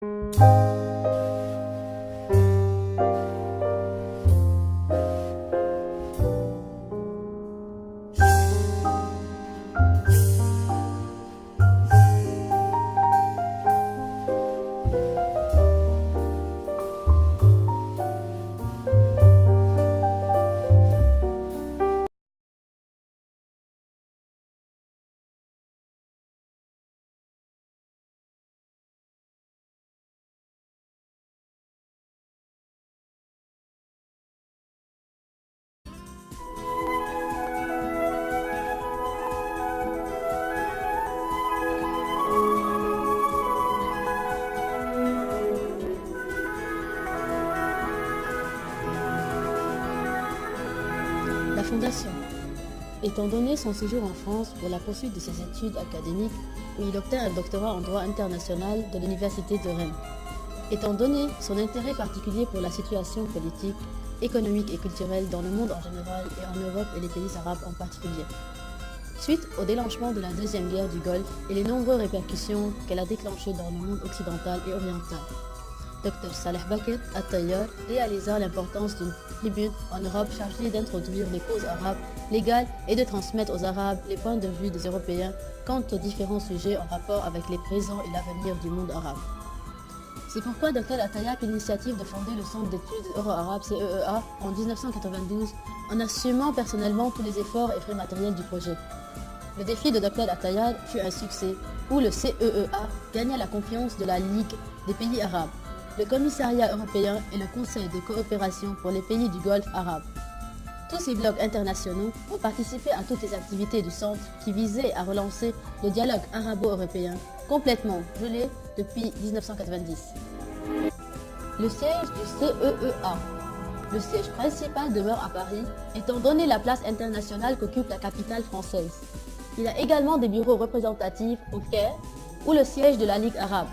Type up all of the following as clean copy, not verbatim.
La Fondation. Étant donné son séjour en France pour la poursuite de ses études académiques, où il obtint un doctorat en droit international de l'Université de Rennes. Étant donné son intérêt particulier pour la situation politique, économique et culturelle dans le monde en général et en Europe et les pays arabes en particulier. Suite au déclenchement de la Deuxième Guerre du Golfe et les nombreuses répercussions qu'elle a déclenchées dans le monde occidental et oriental, Dr Saleh Bakr At-Tayyar réalisa l'importance d'une tribune en Europe chargée d'introduire les causes arabes légales et de transmettre aux Arabes les points de vue des Européens quant aux différents sujets en rapport avec les présents et l'avenir du monde arabe. C'est pourquoi Dr At-Tayyar prit l'initiative de fonder le Centre d'études euro-arabes CEEA en 1992 en assumant personnellement tous les efforts et frais matériels du projet. Le défi de Dr At-Tayyar fut un succès où le CEEA gagna la confiance de la Ligue des pays arabes, le Commissariat européen et le Conseil de coopération pour les pays du Golfe arabe. Tous ces blocs internationaux ont participé à toutes les activités du centre qui visaient à relancer le dialogue arabo-européen, complètement gelé depuis 1990. Le siège du CEEA. Le siège principal demeure à Paris, étant donné la place internationale qu'occupe la capitale française. Il a également des bureaux représentatifs au Caire, où le siège de la Ligue arabe,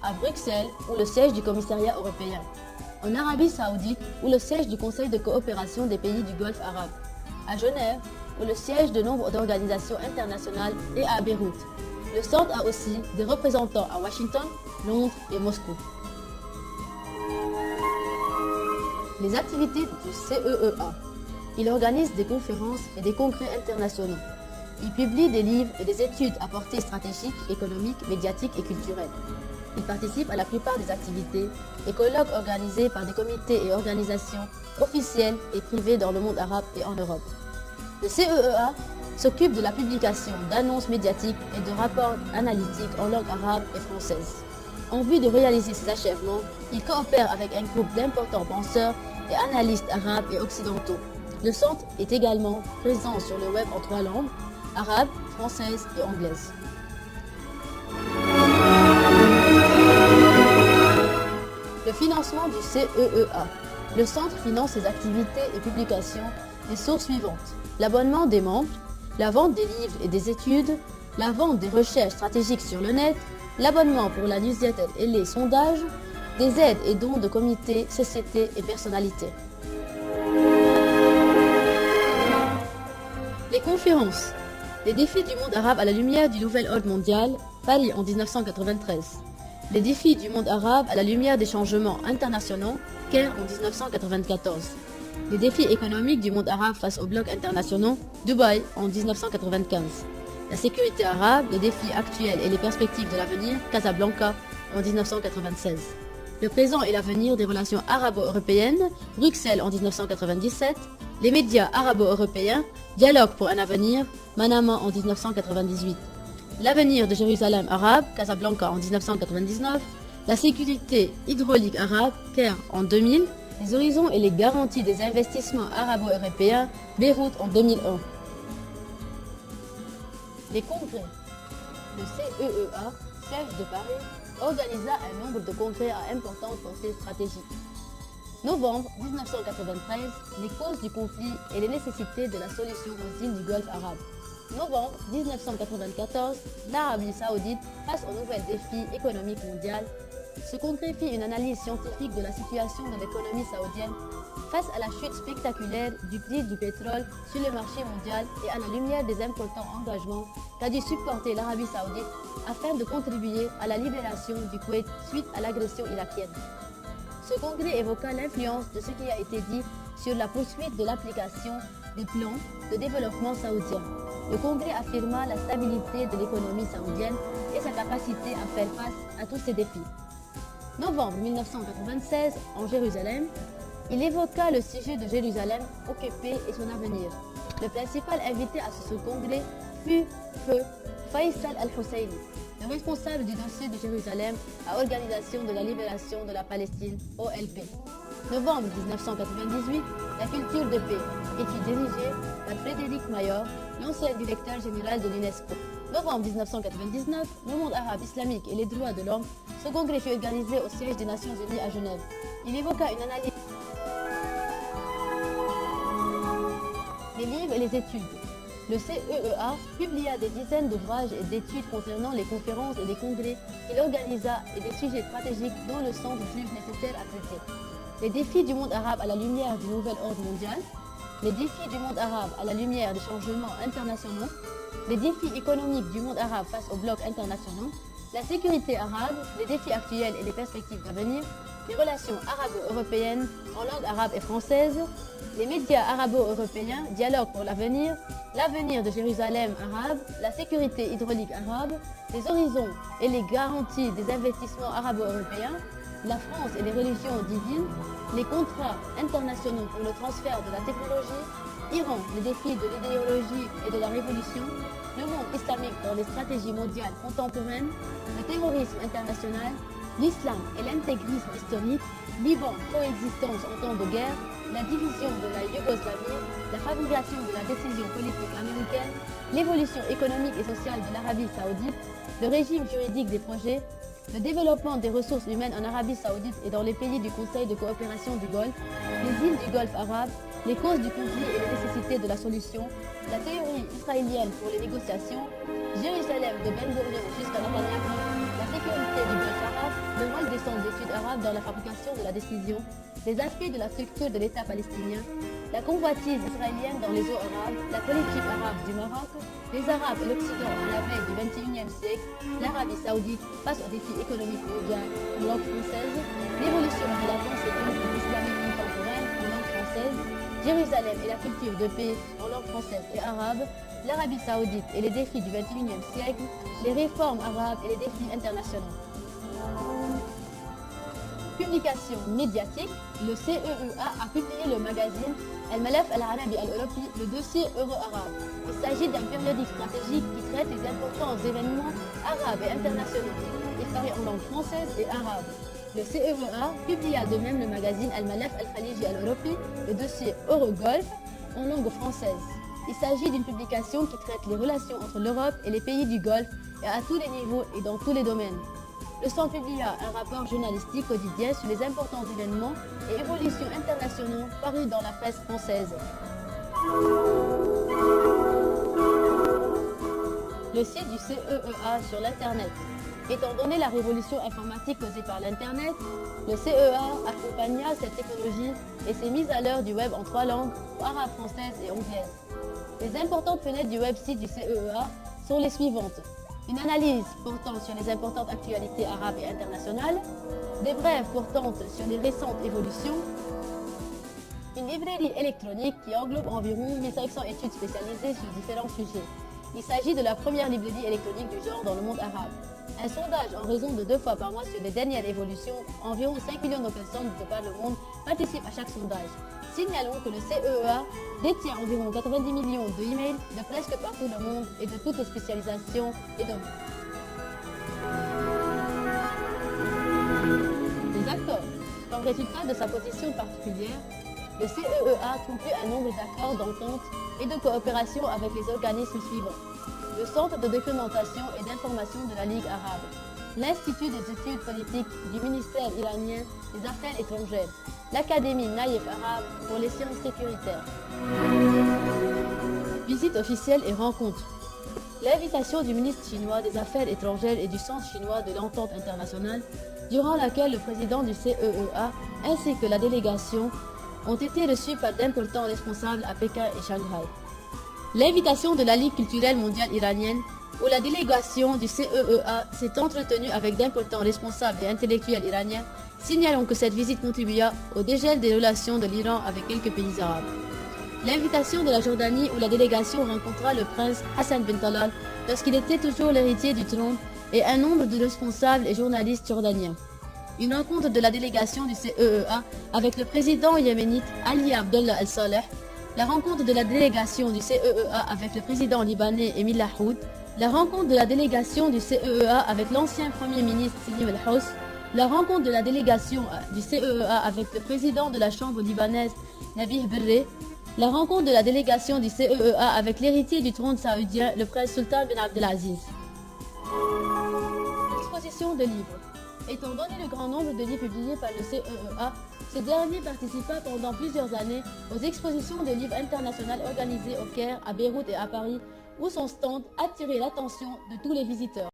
à Bruxelles, où le siège du Commissariat européen, en Arabie Saoudite, où le siège du Conseil de coopération des pays du Golfe arabe, à Genève, où le siège de nombre d'organisations internationales, et à Beyrouth. Le centre a aussi des représentants à Washington, Londres et Moscou. Les activités du CEEA. Il organise des conférences et des congrès internationaux. Il publie des livres et des études à portée stratégique, économique, médiatique et culturelle. Il participe à la plupart des activités et colloques organisés par des comités et organisations officielles et privées dans le monde arabe et en Europe. Le CEEA s'occupe de la publication d'annonces médiatiques et de rapports analytiques en langue arabe et française. En vue de réaliser ces achèvements, il coopère avec un groupe d'importants penseurs et analystes arabes et occidentaux. Le centre est également présent sur le web en 3 langues, arabe, française et anglaise. Le financement du CEEA. Le centre finance ses activités et publications des sources suivantes: l'abonnement des membres, la vente des livres et des études, la vente des recherches stratégiques sur le net, l'abonnement pour la newsletter et les sondages, des aides et dons de comités, sociétés et personnalités. Les conférences. Les défis du monde arabe à la lumière du nouvel ordre mondial, Paris en 1993. Les défis du monde arabe à la lumière des changements internationaux, Caire en 1994. Les défis économiques du monde arabe face aux blocs internationaux, Dubaï en 1995. La sécurité arabe, les défis actuels et les perspectives de l'avenir, Casablanca en 1996. Le présent et l'avenir des relations arabo-européennes, Bruxelles en 1997. Les médias arabo-européens, Dialogue pour un avenir, Manama en 1998. L'avenir de Jérusalem arabe, Casablanca en 1999, la sécurité hydraulique arabe, Caire en 2000, les horizons et les garanties des investissements arabo-européens, Beyrouth en 2001. Les congrès. Le CEEA, siège de Paris, organisa un nombre de congrès à importante portée stratégique. Novembre 1993, les causes du conflit et les nécessités de la solution aux îles du Golfe arabe. Novembre 1994, l'Arabie Saoudite face aux nouveaux défis économiques mondiaux. Ce congrès fit une analyse scientifique de la situation de l'économie saoudienne Face à la chute spectaculaire du prix du pétrole sur le marché mondial et à la lumière des importants engagements qu'a dû supporter l'Arabie Saoudite afin de contribuer à la libération du Koweït suite à l'agression irakienne. Ce congrès évoqua l'influence de ce qui a été dit sur la poursuite de l'application des plans de développement saoudiens. Le congrès affirma la stabilité de l'économie saoudienne et sa capacité à faire face à tous ces défis. Novembre 1996, en Jérusalem, il évoqua le sujet de Jérusalem occupée et son avenir. Le principal invité à ce congrès fut Feu Faisal Al-Husseini, le responsable du dossier de Jérusalem à Organisation de la Libération de la Palestine, OLP. Novembre 1998, la culture de paix est dirigée par Frédéric Mayor, l'ancien directeur général de l'UNESCO. Novembre 1999, le monde arabe islamique et les droits de l'homme, ce congrès fut organisé au siège des Nations Unies à Genève. Il évoqua une analyse des livres et les études. Le CEEA publia des dizaines d'ouvrages et d'études concernant les conférences et les congrès qu'il organisa et des sujets stratégiques dont le centre juge nécessaire à traiter. Les défis du monde arabe à la lumière du nouvel ordre mondial, les défis du monde arabe à la lumière des changements internationaux, les défis économiques du monde arabe face aux blocs internationaux, la sécurité arabe, les défis actuels et les perspectives d'avenir, les relations arabo-européennes en langue arabe et française, les médias arabo-européens, dialogue pour l'avenir de Jérusalem arabe, la sécurité hydraulique arabe, les horizons et les garanties des investissements arabo-européens, la France et les religions divines, les contrats internationaux pour le transfert de la technologie, Iran, les défis de l'idéologie et de la révolution, le monde islamique dans les stratégies mondiales contemporaines, le terrorisme international, l'islam et l'intégrisme historique, Liban, coexistence en temps de guerre, la division de la Yougoslavie, la fabrication de la décision politique américaine, l'évolution économique et sociale de l'Arabie Saoudite, le régime juridique des projets, le développement des ressources humaines en Arabie Saoudite et dans les pays du Conseil de coopération du Golfe, les îles du Golfe arabe, les causes du conflit et les nécessités de la solution, la théorie israélienne pour les négociations, Jérusalem de Ben Gurion jusqu'à Netanyahu, la sécurité du Golfe arabe, le rôle des centres d'études arabes dans la fabrication de la décision, les aspects de la structure de l'État palestinien, la convoitise israélienne dans les eaux arabes, la politique arabe du Maroc, les Arabes et l'Occident à la veille du XXIe siècle, l'Arabie Saoudite face aux défis économiques mondiaux en langue française, l'évolution de la pensée politique islamique contemporaine en langue française, Jérusalem et la culture de paix en langue française et arabe, l'Arabie Saoudite et les défis du XXIe siècle, les réformes arabes et les défis internationaux. Publication médiatique, le CEEA a publié le magazine Al-Malaf Al-Arabi Al-Europi, le dossier euro-arabe. Il s'agit d'un périodique stratégique qui traite les importants événements arabes et internationaux. Il paraît en langue française et arabe. Le CEEA publia de même le magazine Al-Malaf Al-Khaliji Al-Europi, le dossier Euro-Golfe, en langue française. Il s'agit d'une publication qui traite les relations entre l'Europe et les pays du Golfe et à tous les niveaux et dans tous les domaines. Le centre publia un rapport journalistique quotidien sur les importants événements et évolutions internationaux parus dans la presse française. Le site du CEEA sur l'Internet. Étant donné la révolution informatique causée par l'Internet, le CEEA accompagna cette technologie et s'est mise à l'heure du web en 3 langues, arabe, française et anglaise. Les importantes fenêtres du website du CEEA sont les suivantes. Une analyse portant sur les importantes actualités arabes et internationales, des brèves portant sur les récentes évolutions, une librairie électronique qui englobe environ 1500 études spécialisées sur différents sujets. Il s'agit de la première librairie électronique du genre dans le monde arabe. Un sondage en raison de 2 fois par mois sur les dernières évolutions, environ 5 millions de personnes de par le monde participent à chaque sondage. Signalons que le CEEA détient environ 90 millions de emails de presque partout le monde et de toutes les spécialisations et domaines. Les accords. Comme résultat de sa position particulière, le CEEA conclut un nombre d'accords d'entente et de coopération avec les organismes suivants. Le Centre de documentation et d'information de la Ligue arabe, l'Institut des études politiques du ministère iranien des Affaires étrangères, l'Académie Naïf arabe pour les sciences sécuritaires. Visite officielle et rencontre. L'invitation du ministre chinois des Affaires étrangères et du Centre chinois de l'entente internationale, durant laquelle le président du CEEA ainsi que la délégation ont été reçus par d'importants responsables à Pékin et Shanghai. L'invitation de la Ligue culturelle mondiale iranienne, où la délégation du CEEA s'est entretenue avec d'importants responsables et intellectuels iraniens, signalons que cette visite contribua au dégel des relations de l'Iran avec quelques pays arabes. L'invitation de la Jordanie, où la délégation rencontra le prince Hassan bin Talal lorsqu'il était toujours l'héritier du trône, et un nombre de responsables et journalistes jordaniens. Une rencontre de la délégation du CEEA avec le président yéménite Ali Abdullah al-Saleh, la rencontre de la délégation du CEEA avec le président libanais Émile Lahoud, la rencontre de la délégation du CEEA avec l'ancien premier ministre Selim El-Hous, la rencontre de la délégation du CEEA avec le président de la chambre libanaise Nabih Berri, la rencontre de la délégation du CEEA avec l'héritier du trône saoudien, le prince Sultan bin Abdelaziz. Exposition de livres. Étant donné le grand nombre de livres publiés par le CEEA, ce dernier participa pendant plusieurs années aux expositions de livres internationales organisées au Caire, à Beyrouth et à Paris, où son stand attirait l'attention de tous les visiteurs.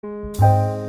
Thank